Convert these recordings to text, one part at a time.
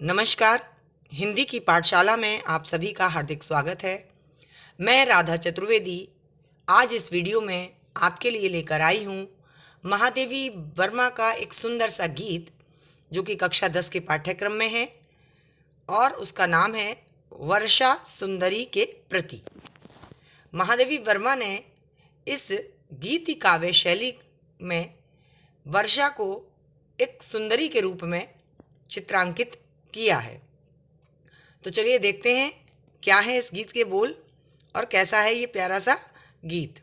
नमस्कार। हिंदी की पाठशाला में आप सभी का हार्दिक स्वागत है। मैं राधा चतुर्वेदी आज इस वीडियो में आपके लिए लेकर आई हूँ महादेवी वर्मा का एक सुंदर सा गीत जो कि कक्षा 10 के पाठ्यक्रम में है और उसका नाम है वर्षा सुंदरी के प्रति। महादेवी वर्मा ने इस गीति काव्य शैली में वर्षा को एक सुंदरी के रूप में चित्रांकित किया है। तो चलिए देखते हैं क्या है इस गीत के बोल और कैसा है ये प्यारा सा गीत।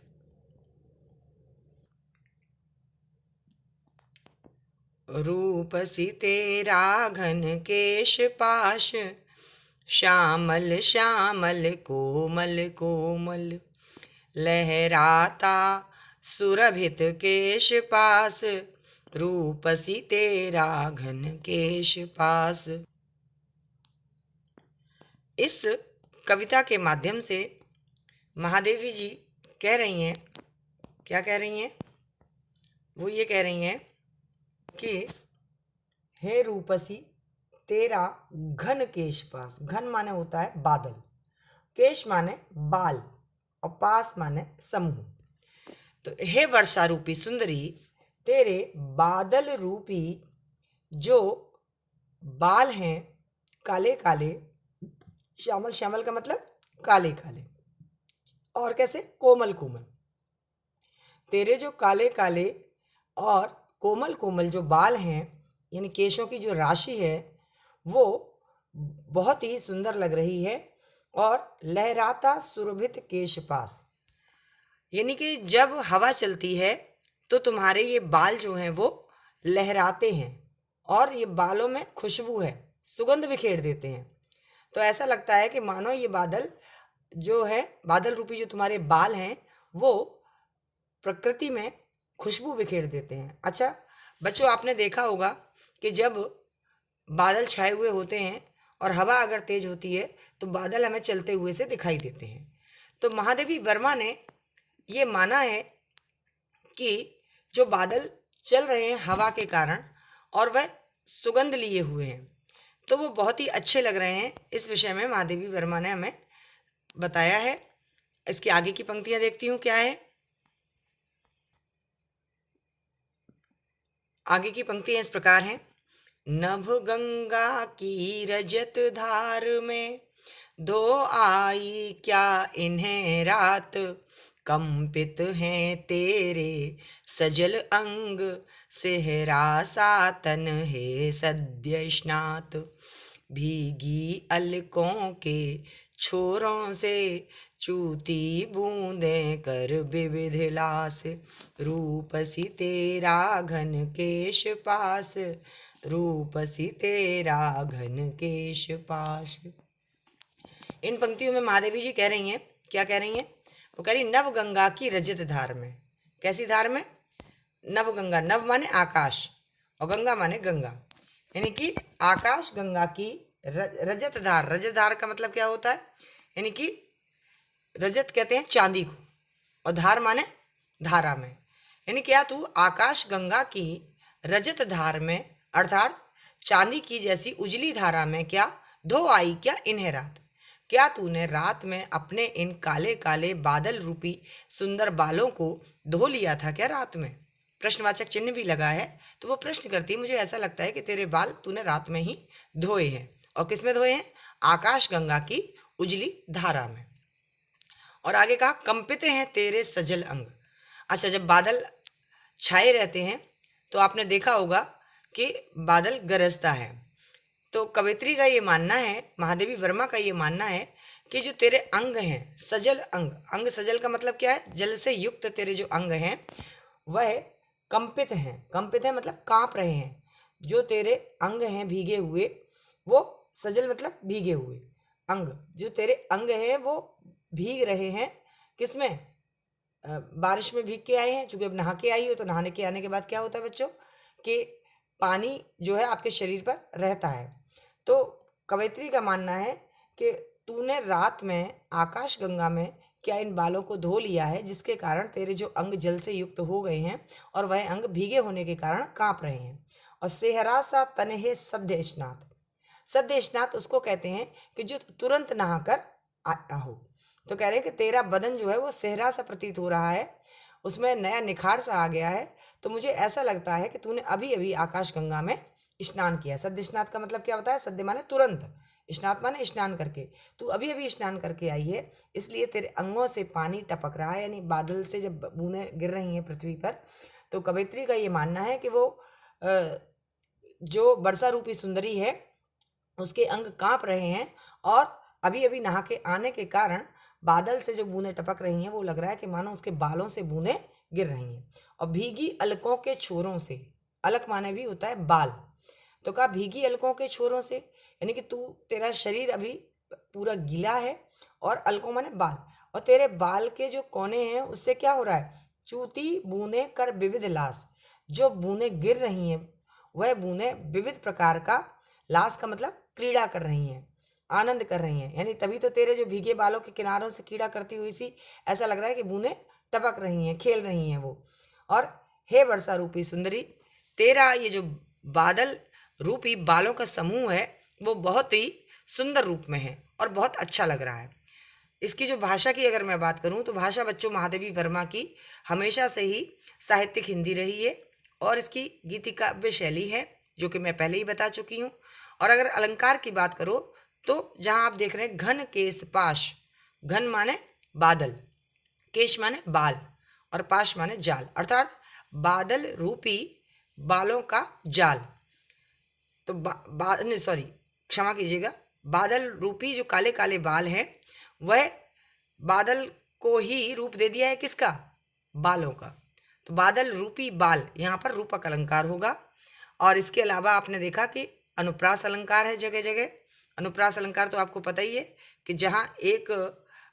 रूप सी तेरा घन केश पाश, श्यामल श्यामल कोमल कोमल, लहराता सुरभित केश पास, रूप सी तेरा घन केश पास। इस कविता के माध्यम से महादेवी जी कह रही हैं, क्या कह रही हैं? वो ये कह रही हैं कि हे रूपसी तेरा घन केश पास। घन माने होता है बादल, केश माने बाल और पास माने समूह। तो हे वर्षा रूपी सुंदरी, तेरे बादल रूपी जो बाल हैं काले काले, श्यामल श्यामल का मतलब काले काले, और कैसे कोमल कोमल, तेरे जो काले काले और कोमल कोमल जो बाल हैं यानी केशों की जो राशि है वो बहुत ही सुंदर लग रही है। और लहराता सुरभित केश पास, यानी कि जब हवा चलती है तो तुम्हारे ये बाल जो हैं वो लहराते हैं और ये बालों में खुशबू है, सुगंध बिखेर देते हैं। तो ऐसा लगता है कि मानो ये बादल जो है, बादल रूपी जो तुम्हारे बाल हैं वो प्रकृति में खुशबू बिखेर देते हैं। अच्छा बच्चों, आपने देखा होगा कि जब बादल छाए हुए होते हैं और हवा अगर तेज होती है तो बादल हमें चलते हुए से दिखाई देते हैं। तो महादेवी वर्मा ने ये माना है कि जो बादल चल रहे हैं हवा के कारण और वह सुगंध लिए हुए हैं तो वो बहुत ही अच्छे लग रहे हैं। इस विषय में महादेवी वर्मा ने हमें बताया है। इसकी आगे की पंक्तियां देखती हूँ क्या है। आगे की पंक्तियां इस प्रकार हैं। नभ गंगा की रजत धार में, धो आई क्या इन्हें रात, कंपित हैं तेरे सजल अंग, सेहरा सा तन है सद्य स्नात, भीगी अलकों के छोरों से, चूती बूंदें कर विविध लास, रूप सी तेरा घन केश पास, रूप सी तेरा घन केश पाश। इन पंक्तियों में महादेवी जी कह रही हैं, क्या कह रही हैं? वो कह रही नव गंगा की रजत धार में। कैसी धार में? नव गंगा, नव माने आकाश और गंगा माने गंगा, यानी कि आकाश गंगा की रजत धार। रजत धार का मतलब क्या होता है? यानी कि रजत कहते हैं चांदी को और धार माने धारा में, यानी क्या तू आकाश गंगा की रजत धार में अर्थात चांदी की जैसी उजली धारा में क्या धो आई क्या इन्हें रात, क्या तूने रात में अपने इन काले काले बादल रूपी सुंदर बालों को धो लिया था क्या रात में? प्रश्नवाचक चिन्ह भी लगा है तो वो प्रश्न करती है, मुझे ऐसा लगता है कि तेरे बाल तूने रात में ही धोए हैं। और किस में धोए हैं? आकाश गंगा की उजली धारा में। और आगे कहा कंपित हैं तेरे सजल अंग। अच्छा, जब बादल छाए रहते हैं तो आपने देखा होगा कि बादल गरजता है। तो कवयित्री का ये मानना है, महादेवी वर्मा का ये मानना है कि जो तेरे अंग हैं सजल अंग, अंग सजल का मतलब क्या है? जल से युक्त तेरे जो अंग हैं वह कंपित हैं। कंपित है मतलब कांप रहे हैं। जो तेरे अंग हैं भीगे हुए, वो सजल मतलब भीगे हुए अंग, जो तेरे अंग हैं वो भीग रहे हैं। किसमें? बारिश में भीग के आए हैं। चूंकि अब नहा के आई हो तो नहाने के आने के बाद क्या होता है बच्चों कि पानी जो है आपके शरीर पर रहता है। तो कवयित्री का मानना है कि तूने रात में आकाश गंगा में क्या इन बालों को धो लिया है जिसके कारण तेरे जो अंग जल से युक्त हो गए हैं और वह अंग भीगे होने के कारण कांप रहे हैं। और सेहरा सा तनहे सद्य स्नात, सद्य स्नात उसको कहते हैं कि जो तुरंत नहाकर आया हो। तो कह रहे हैं कि तेरा बदन जो है वो सेहरा सा प्रतीत हो रहा है, उसमें नया निखार सा आ गया है। तो मुझे ऐसा लगता है कि तूने अभी अभी आकाश गंगा में स्नान किया। सद्य स्नात का मतलब क्या होता है? सद्य माने तुरंत, स्नात माने स्नान करके। तू अभी अभी स्नान करके आई है, इसलिए तेरे अंगों से पानी टपक रहा है, यानी बादल से जब बूंदें गिर रही हैं पृथ्वी पर, तो कवयित्री का ये मानना है कि वो जो वर्षा रूपी सुंदरी है उसके अंग कांप रहे हैं, और अभी अभी नहा के आने के कारण बादल से जो बूंदें टपक रही हैं वो लग रहा है कि मानो उसके बालों से बूंदें गिर रही हैं। और भीगी अलकों के छोरों से, अलक माने भी होता है बाल, तो कहा भीगी अलकों के छोरों से, यानी कि तू, तेरा शरीर अभी पूरा गीला है, और अलकों माने बाल, और तेरे बाल के जो कोने हैं उससे क्या हो रहा है? चूती बूंदें कर विविध लास, जो बूंदें गिर रही हैं वह बूंदें विविध प्रकार का, लास का मतलब क्रीड़ा कर रही हैं, आनंद कर रही हैं, यानी तभी तो तेरे जो भीगे बालों के किनारों से क्रीड़ा करती हुई सी ऐसा लग रहा है कि बूंदें टपक रही हैं, खेल रही हैं वो। और हे वर्षा रूपी सुंदरी, तेरा ये जो बादल रूपी बालों का समूह है वो बहुत ही सुंदर रूप में है और बहुत अच्छा लग रहा है। इसकी जो भाषा की अगर मैं बात करूं तो भाषा बच्चों महादेवी वर्मा की हमेशा से ही साहित्यिक हिंदी रही है, और इसकी गीति काव्य शैली है जो कि मैं पहले ही बता चुकी हूँ। और अगर अलंकार की बात करो तो जहाँ आप देख रहे हैं घन केश पाश, घन माने बादल, केश माने बाल, और पाश माने जाल, अर्थात बादल रूपी बालों का जाल। तो नहीं सॉरी, क्षमा कीजिएगा, बादल रूपी जो काले काले बाल हैं वह बादल को ही रूप दे दिया है, किसका? बालों का। तो बादल रूपी बाल, यहाँ पर रूपक अलंकार होगा। और इसके अलावा आपने देखा कि अनुप्रास अलंकार है जगह जगह। अनुप्रास अलंकार तो आपको पता ही है कि जहाँ एक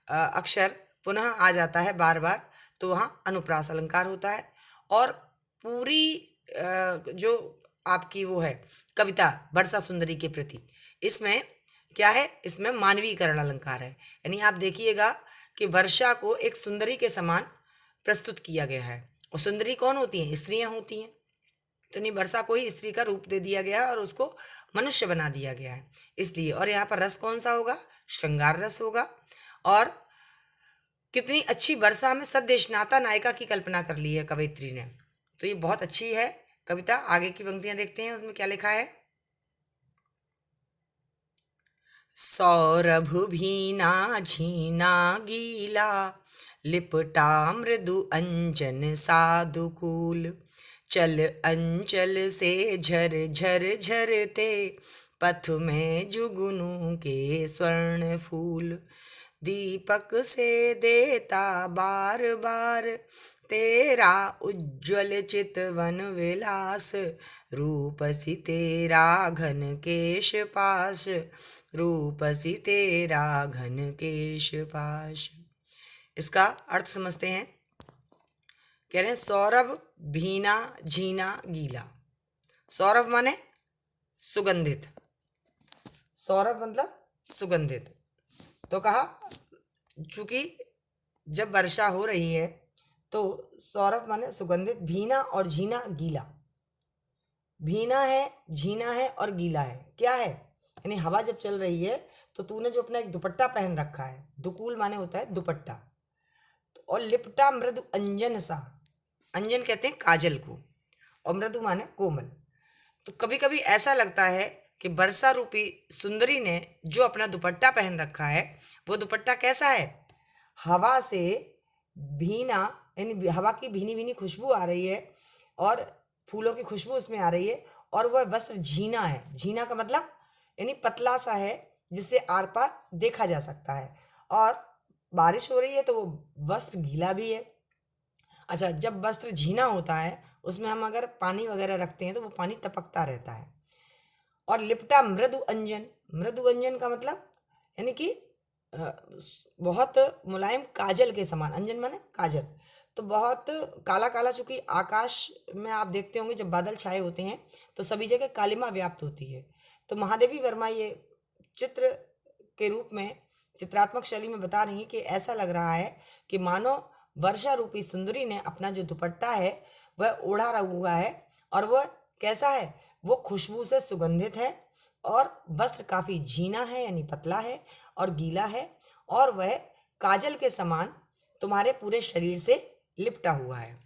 अक्षर पुनः आ जाता है बार बार तो वहाँ अनुप्रास अलंकार होता है। और पूरी जो आपकी वो है कविता वर्षा सुंदरी के प्रति, इसमें क्या है? इसमें मानवीकरण अलंकार है, यानी आप देखिएगा कि वर्षा को एक सुंदरी के समान प्रस्तुत किया गया है। और सुंदरी कौन होती हैं? स्त्रियां होती हैं। तो नहीं, वर्षा को ही स्त्री का रूप दे दिया गया है और उसको मनुष्य बना दिया गया है इसलिए। और यहाँ पर रस कौन सा होगा? श्रृंगार रस होगा। और कितनी अच्छी वर्षा में सद्य स्नाता नायिका की कल्पना कर ली है कवयित्री ने। तो ये बहुत अच्छी है कविता। आगे की पंक्तियां देखते हैं उसमें क्या लिखा है। सौरभ भीना झीना गीला, लिपटा मृदु अंजन साधुकूल, चल अंचल से झर झर झरते, पथ में जुगनू के स्वर्ण फूल, दीपक से देता बार बार, तेरा उज्ज्वल चितवन विलास, रूपसी तेरा घन केश पाश, रूपसी तेरा घन केश पाश। इसका अर्थ समझते हैं। कह रहे हैं सौरभ भीना झीना गीला। सौरभ माने सुगंधित, सौरभ मतलब सुगंधित। तो कहा चूंकि जब वर्षा हो रही है तो सौरभ माने सुगंधित, भीना और झीना गीला। भीना है, झीना है और गीला है। क्या है? यानी हवा जब चल रही है तो तूने जो अपना एक दुपट्टा पहन रखा है, दुकूल माने होता है दुपट्टा, और लिपटा मृदु अंजन सा, अंजन कहते हैं काजल को, और मृदु माने कोमल। तो कभी कभी ऐसा लगता है कि वर्षा रूपी सुंदरी ने जो अपना दुपट्टा पहन रखा है वो दुपट्टा कैसा है? हवा से भीना, यानी हवा की भीनी भीनी खुशबू आ रही है और फूलों की खुशबू उसमें आ रही है, और वह वस्त्र झीना है। झीना का मतलब यानी पतला सा है जिससे आर पार देखा जा सकता है, और बारिश हो रही है तो वो वस्त्र गीला भी है। अच्छा, जब वस्त्र झीना होता है उसमें हम अगर पानी वगैरह रखते हैं तो वो पानी टपकता रहता है। और लिपटा मृदु अंजन, मृदु अंजन का मतलब यानी कि बहुत मुलायम काजल के समान, अंजन माने काजल। तो बहुत काला काला, चूंकि आकाश में आप देखते होंगे जब बादल छाए होते हैं तो सभी जगह कालिमा व्याप्त होती है। तो महादेवी वर्मा ये चित्र के रूप में, चित्रात्मक शैली में बता रही है कि ऐसा लग रहा है कि मानो वर्षा रूपी सुंदरी ने अपना जो दुपट्टा है वह ओढ़ा हुआ है, और वह कैसा है? वो खुशबू से सुगंधित है और वस्त्र काफ़ी झीना है यानी पतला है और गीला है, और वह काजल के समान तुम्हारे पूरे शरीर से लिपटा हुआ है।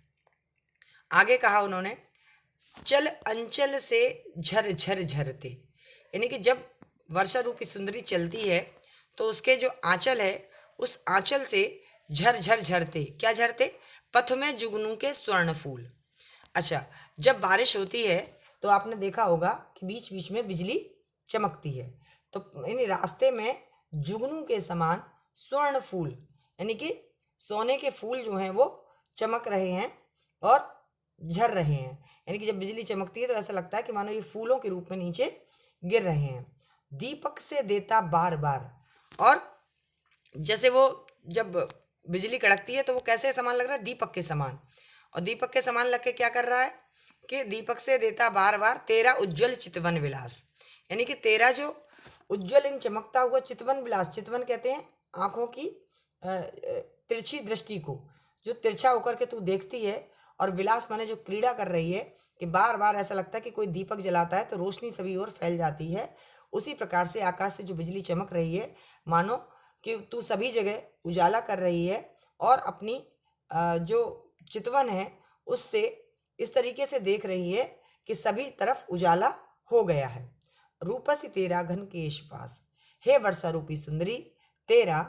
आगे कहा उन्होंने, चल अंचल से झर झर झरते, यानी कि जब वर्षा रूपी सुंदरी चलती है तो उसके जो आंचल है उस आंचल से झर झर झरते, क्या झरते? पथ में जुगनू के स्वर्ण फूल। अच्छा, जब बारिश होती है तो आपने देखा होगा कि बीच बीच में बिजली चमकती है, तो यानी रास्ते में जुगनू के समान स्वर्ण फूल यानी कि सोने के फूल जो हैं वो चमक रहे हैं और झर रहे हैं। यानी कि जब बिजली चमकती है तो ऐसा लगता है कि मानो ये फूलों के रूप में नीचे गिर रहे हैं। दीपक से देता बार बार, और जैसे वो जब बिजली कड़कती है तो वो कैसे समान लग रहा है? दीपक के समान। और दीपक के समान लग के क्या कर रहा है कि दीपक से देता बार बार तेरा उज्ज्वल चितवन विलास, यानी कि तेरा जो उज्ज्वल इन चमकता हुआ चितवन विलास, चितवन कहते हैं आँखों की तिरछी दृष्टि को, जो तिरछा होकर के तू देखती है, और विलास माने जो क्रीड़ा कर रही है कि बार बार ऐसा लगता है कि कोई दीपक जलाता है तो रोशनी सभी ओर फैल जाती है। उसी प्रकार से आकाश से जो बिजली चमक रही है, मानो कि तू सभी जगह उजाला कर रही है और अपनी जो चितवन है उससे इस तरीके से देख रही है कि सभी तरफ उजाला हो गया है। रूपसी तेरा घन केश पास, हे वर्षा रूपी सुंदरी, तेरा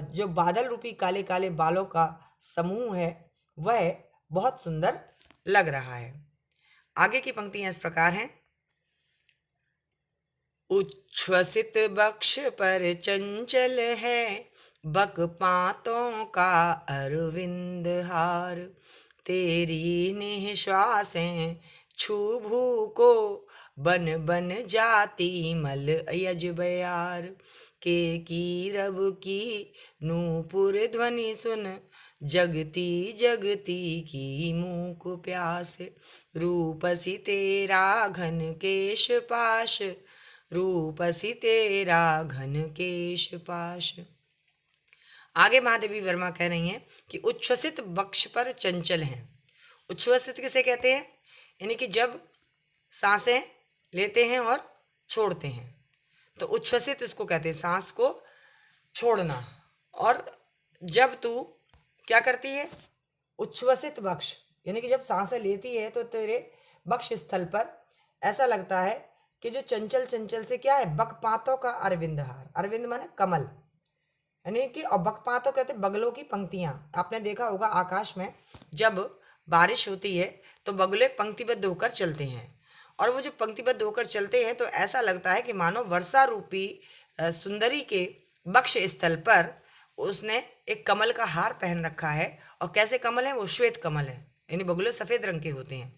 जो बादल रूपी काले काले बालों का समूह है वह बहुत सुंदर लग रहा है। आगे की पंक्तियां इस प्रकार हैं। उच्छ्वसित वक्ष पर चंचल है, बक पातों का अरविंद हार, तेरी निश्वासें छू भू को बन बन जाती मल यज बयार, के की रब की नूपुर ध्वनि सुन, जगती जगती की मूक प्यास, रूपसी तेरा घन केश पाश, रूपसी तेरा घन केश पाश। आगे महादेवी वर्मा कह रही हैं कि उच्छ्वसित वक्ष पर चंचल हैं। उच्छ्वसित किसे कहते हैं? यानी कि जब सांसें लेते हैं और छोड़ते हैं, तो उच्छ्वसित इसको कहते हैं, सांस को छोड़ना। और जब तू क्या करती है? उच्छ्वसित वक्ष, यानी कि जब सांसें लेती है तो तेरे वक्ष स्थल पर ऐसा लगता है कि जो चंचल चंचल से क्या है? बकपातों का अरविंद हार, अरविंद माने कमल, यानी कि और बकपातों कहते हैं बगलों की पंक्तियां। आपने देखा होगा आकाश में जब बारिश होती है तो बगुले पंक्तिबद्ध होकर चलते हैं, और वो जो पंक्तिबद्ध होकर चलते हैं तो ऐसा लगता है कि मानो वर्षा रूपी सुंदरी के वक्ष स्थल पर उसने एक कमल का हार पहन रखा है। और कैसे कमल है? वो श्वेत कमल है, यानी बगुले सफ़ेद रंग के होते हैं,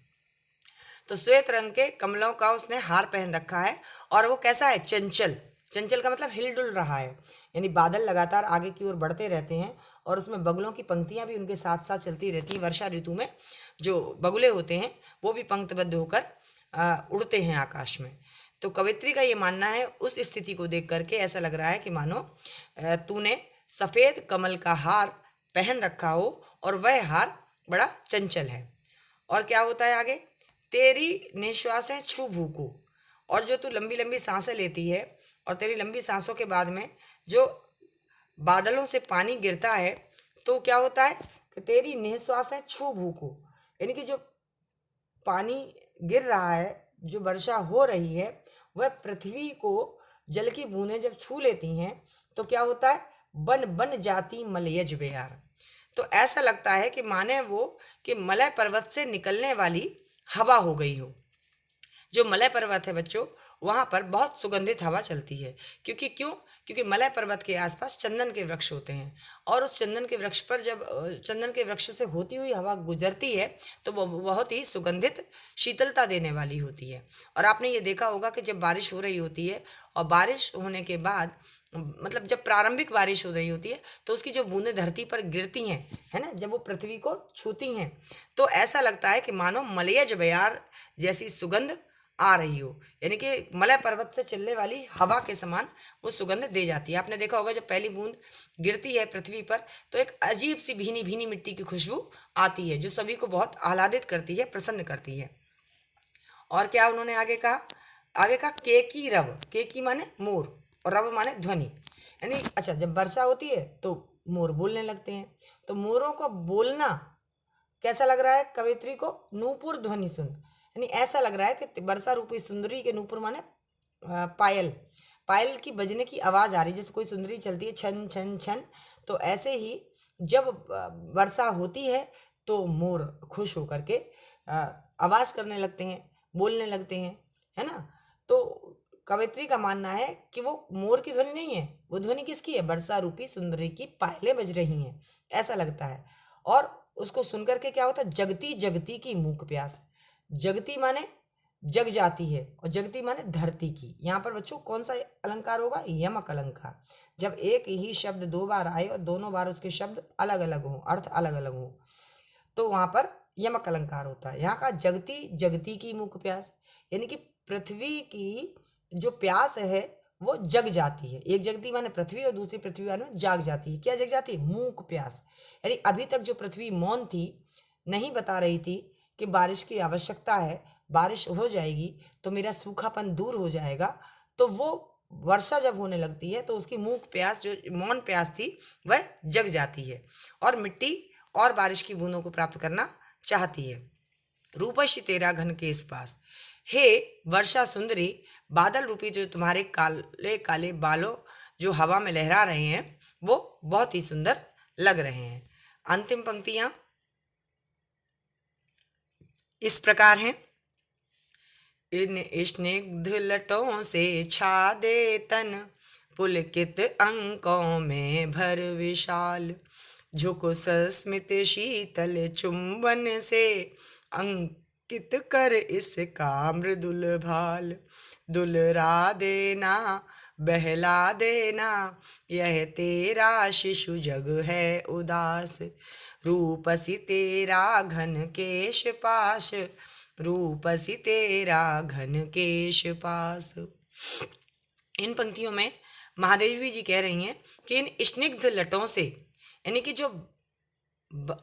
तो श्वेत रंग के कमलों का उसने हार पहन रखा है। और वो कैसा है? चंचल। चंचल का मतलब हिलडुल रहा है, यानी बादल लगातार आगे की ओर बढ़ते रहते हैं और उसमें बगुलों की पंक्तियां भी उनके साथ साथ चलती रहती हैं। वर्षा ऋतु में जो बगुले होते हैं वो भी पंक्तिबद्ध होकर उड़ते हैं आकाश में। तो कवित्री का ये मानना है, उस स्थिति को देख करके ऐसा लग रहा है कि मानो तूने सफ़ेद कमल का हार पहन रखा हो और वह हार बड़ा चंचल है। और क्या होता है आगे? तेरी निश्वासें छू भू को, और जो तू लंबी लंबी सांसें लेती है और तेरी लंबी सांसों के बाद में जो बादलों से पानी गिरता है तो क्या होता है कि तेरी निश्वासें छू भू को, यानी कि जो पानी गिर रहा है, जो वर्षा हो रही है, वह पृथ्वी को जल की बूंदें जब छू लेती हैं तो क्या होता है? बन बन जाती मलयज बेयार। तो ऐसा लगता है कि माने वो कि मलय पर्वत से निकलने वाली हवा हो गई हो। जो मलय पर्वत है बच्चों, वहाँ पर बहुत सुगंधित हवा चलती है। क्योंकि मलय पर्वत के आसपास चंदन के वृक्ष होते हैं, और उस चंदन के वृक्ष पर जब चंदन के वृक्ष से होती हुई हवा गुजरती है तो वो बहुत ही सुगंधित शीतलता देने वाली होती है। और आपने ये देखा होगा कि जब बारिश हो रही होती है और बारिश होने के बाद मतलब जब प्रारंभिक बारिश हो रही होती है तो उसकी जो बूंदें धरती पर गिरती हैं, है ना, जब वो पृथ्वी को छूती हैं तो ऐसा लगता है कि मानो मलयज बयार जैसी सुगंध आ रही हो, यानी कि मलय पर्वत से चलने वाली हवा के समान वो सुगंध दे जाती है। आपने देखा होगा जब पहली बूंद गिरती है पृथ्वी पर तो एक अजीब सी भीनी भीनी मिट्टी की खुशबू आती है जो सभी को बहुत आह्लादित करती है, प्रसन्न करती है। और क्या उन्होंने आगे कहा? आगे का के की रव, के की माने मोर और रव माने ध्वनि। यानी अच्छा, जब वर्षा होती है तो मोर बोलने लगते हैं। तो मोरों का बोलना कैसा लग रहा है कवित्री को? नूपुर ध्वनि सुन, यानी ऐसा लग रहा है कि वर्षा रूपी सुंदरी के, नूपुर माने पायल, पायल की बजने की आवाज़ आ रही है, जैसे कोई सुंदरी चलती है छन छन छन। तो ऐसे ही जब वर्षा होती है तो मोर खुश होकर के आवाज़ करने लगते हैं, बोलने लगते हैं, है ना। तो कवित्री का मानना है कि वो मोर की ध्वनि नहीं है, वो ध्वनि किसकी है? वर्षा रूपी सुंदरी की पायलें बज रही हैं, ऐसा लगता है। और उसको सुनकर के क्या होता है? जगती जगती की मूक प्यास। जगती माने जग जाती है और जगती माने धरती की। यहाँ पर बच्चों कौन सा अलंकार होगा? यमक अलंकार। जब एक ही शब्द दो बार आए और दोनों बार उसके शब्द अलग अलग हों, अर्थ अलग अलग हों, तो वहाँ पर यमक अलंकार होता है। यहाँ का जगती जगती की मूक प्यास, यानी कि पृथ्वी की जो प्यास है वो जग जाती है। एक जगती माने पृथ्वी और दूसरी पृथ्वी माने जाग जाती है। क्या जग जाती है? मूक प्यास। यानी अभी तक जो पृथ्वी मौन थी, नहीं बता रही थी कि बारिश की आवश्यकता है, बारिश हो जाएगी तो मेरा सूखापन दूर हो जाएगा, तो वो वर्षा जब होने लगती है तो उसकी मूक प्यास, जो मौन प्यास थी, वह जग जाती है और मिट्टी और बारिश की बूंदों को प्राप्त करना चाहती है। रूपशी तेरा घन के इस पास, हे वर्षा सुंदरी, बादल रूपी जो तुम्हारे काले काले बालों जो हवा में लहरा रहे हैं वो बहुत ही सुंदर लग रहे हैं। अंतिम पंक्तियां इस प्रकार हैं। इन स्निग्ध लटों से छा दे तन, पुलकित अंकों में भर विशाल, झुको सस्मित शीतल चुंबन से, अंकित कर इसका मृदुल भाल, दुलरा देना बहला देना, यह तेरा शिशु जग है उदास, रूपसी तेरा घन केश पाश, रूपसी तेरा घन केश पास। इन पंक्तियों में महादेवी जी कह रही हैं कि इन स्निग्ध लटों से, यानी कि जो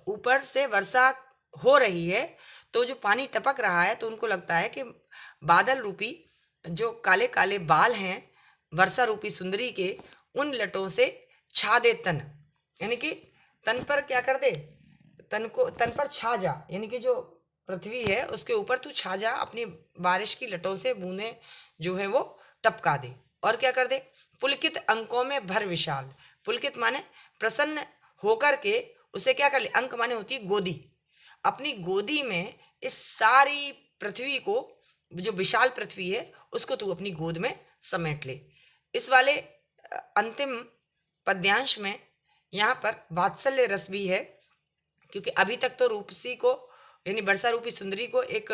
ऊपर से वर्षा हो रही है तो जो पानी टपक रहा है तो उनको लगता है कि बादल रूपी जो काले काले बाल हैं वर्षा रूपी सुंदरी के, उन लटों से छा दे तन, यानी कि तन पर क्या कर दे? तन पर छा जा, यानी कि जो पृथ्वी है उसके ऊपर तू छा जा, अपनी बारिश की लटों से बूंदें जो है वो टपका दे। और क्या कर दे? पुलकित अंकों में भर विशाल, पुलकित माने प्रसन्न होकर के उसे क्या कर ले? अंक माने होती है गोदी, अपनी गोदी में इस सारी पृथ्वी को, जो विशाल पृथ्वी है उसको तू अपनी गोद में समेट ले। इस वाले अंतिम पद्यांश में यहाँ पर वात्सल्य रस भी है, क्योंकि अभी तक तो रूपसी को, यानी वर्षा रूपी सुंदरी को एक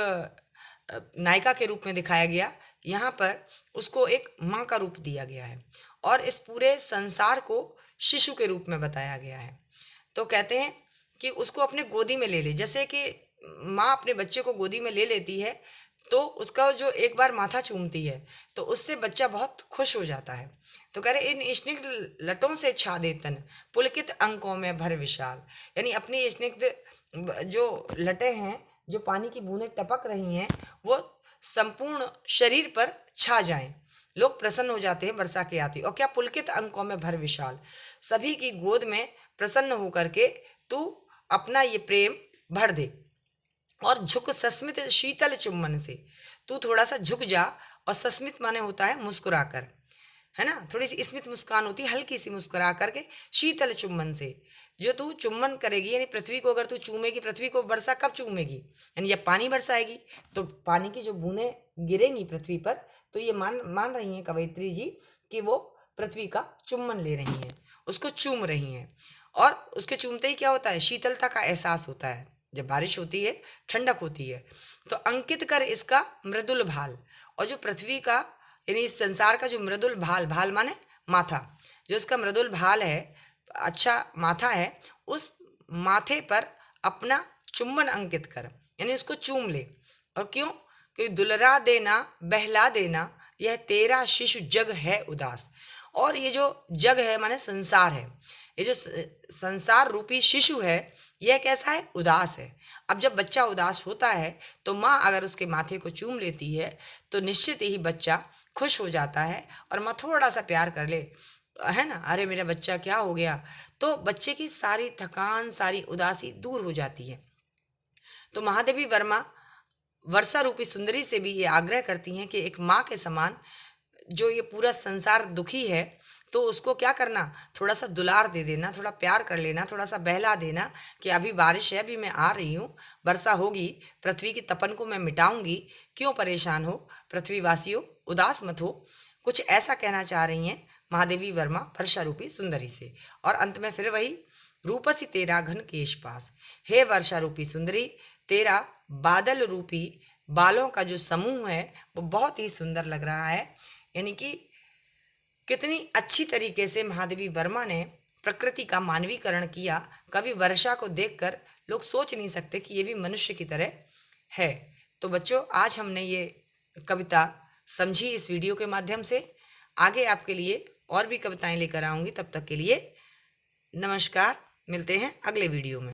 नायिका के रूप में दिखाया गया, यहाँ पर उसको एक माँ का रूप दिया गया है और इस पूरे संसार को शिशु के रूप में बताया गया है। तो कहते हैं कि उसको अपने गोदी में ले ले, जैसे कि माँ अपने बच्चे को गोदी में ले लेती है तो उसका जो एक बार माथा चूमती है तो उससे बच्चा बहुत खुश हो जाता है। तो कह रहे इन स्निग्ध लटों से छा दे तन, पुलकित अंकों में भर विशाल, यानी अपनी स्निग्ध जो लटें हैं, जो पानी की बूंदें टपक रही हैं, वो संपूर्ण शरीर पर छा जाएं, लोग प्रसन्न हो जाते हैं वर्षा के आते। और क्या? पुलकित अंकों में भर विशाल, सभी की गोद में प्रसन्न होकर के तू अपना ये प्रेम भर दे। और झुक सस्मित शीतल चुम्बन से, तू थोड़ा सा झुक जा, और सस्मित माने होता है मुस्कुराकर, है ना, थोड़ी सी स्मित मुस्कान होती है, हल्की सी मुस्कुरा करके। शीतल चुम्बन से, जो तू चुम्बन करेगी, यानी पृथ्वी को अगर तू चूमेगी, पृथ्वी को वर्षा कब चूमेगी? यानी जब पानी बरसाएगी तो पानी की जो बूंदें गिरेंगी पृथ्वी पर, तो ये मान रही हैं कवयित्री जी कि वो पृथ्वी का चुम्बन ले रही हैं, उसको चूम रही हैं। और उसके चूमते ही क्या होता है? शीतलता का एहसास होता है। जब बारिश होती है, ठंडक होती है, तो अंकित कर इसका मृदुल भाल, और जो पृथ्वी का, यानी इस संसार का जो मृदुल भाल, भाल माने माथा, जो इसका मृदुल भाल है, अच्छा माथा है, उस माथे पर अपना चुंबन अंकित कर, यानी उसको चूम ले। और क्यों? क्योंकि दुलरा देना बहला देना, यह तेरा शिशु जग है उदास। और ये जो जग है माने संसार है, ये जो संसार रूपी शिशु है, यह कैसा है? उदास है। अब जब बच्चा उदास होता है तो माँ अगर उसके माथे को चूम लेती है तो निश्चित ही बच्चा खुश हो जाता है, और माँ थोड़ा सा प्यार कर ले, है ना, अरे मेरा बच्चा क्या हो गया, तो बच्चे की सारी थकान, सारी उदासी दूर हो जाती है। तो महादेवी वर्मा वर्षा रूपी सुंदरी से भी ये आग्रह करती हैं कि एक माँ के समान जो ये पूरा संसार दुखी है, तो उसको क्या करना, थोड़ा सा दुलार दे देना, थोड़ा प्यार कर लेना, थोड़ा सा बहला देना कि अभी बारिश है, अभी मैं आ रही हूँ, वर्षा होगी, पृथ्वी की तपन को मैं मिटाऊंगी, क्यों परेशान हो पृथ्वीवासियों, उदास मत हो। कुछ ऐसा कहना चाह रही हैं महादेवी वर्मा वर्षा रूपी सुंदरी से। और अंत में फिर वही, रूपसी तेरा घन केश पास, हे वर्षा रूपी सुंदरी, तेरा बादल रूपी बालों का जो समूह है वो बहुत ही सुंदर लग रहा है। यानी कि कितनी अच्छी तरीके से महादेवी वर्मा ने प्रकृति का मानवीकरण किया। कभी वर्षा को देखकर लोग सोच नहीं सकते कि ये भी मनुष्य की तरह है। तो बच्चों, आज हमने ये कविता समझी इस वीडियो के माध्यम से। आगे आपके लिए और भी कविताएं लेकर आऊँगी, तब तक के लिए नमस्कार। मिलते हैं अगले वीडियो में।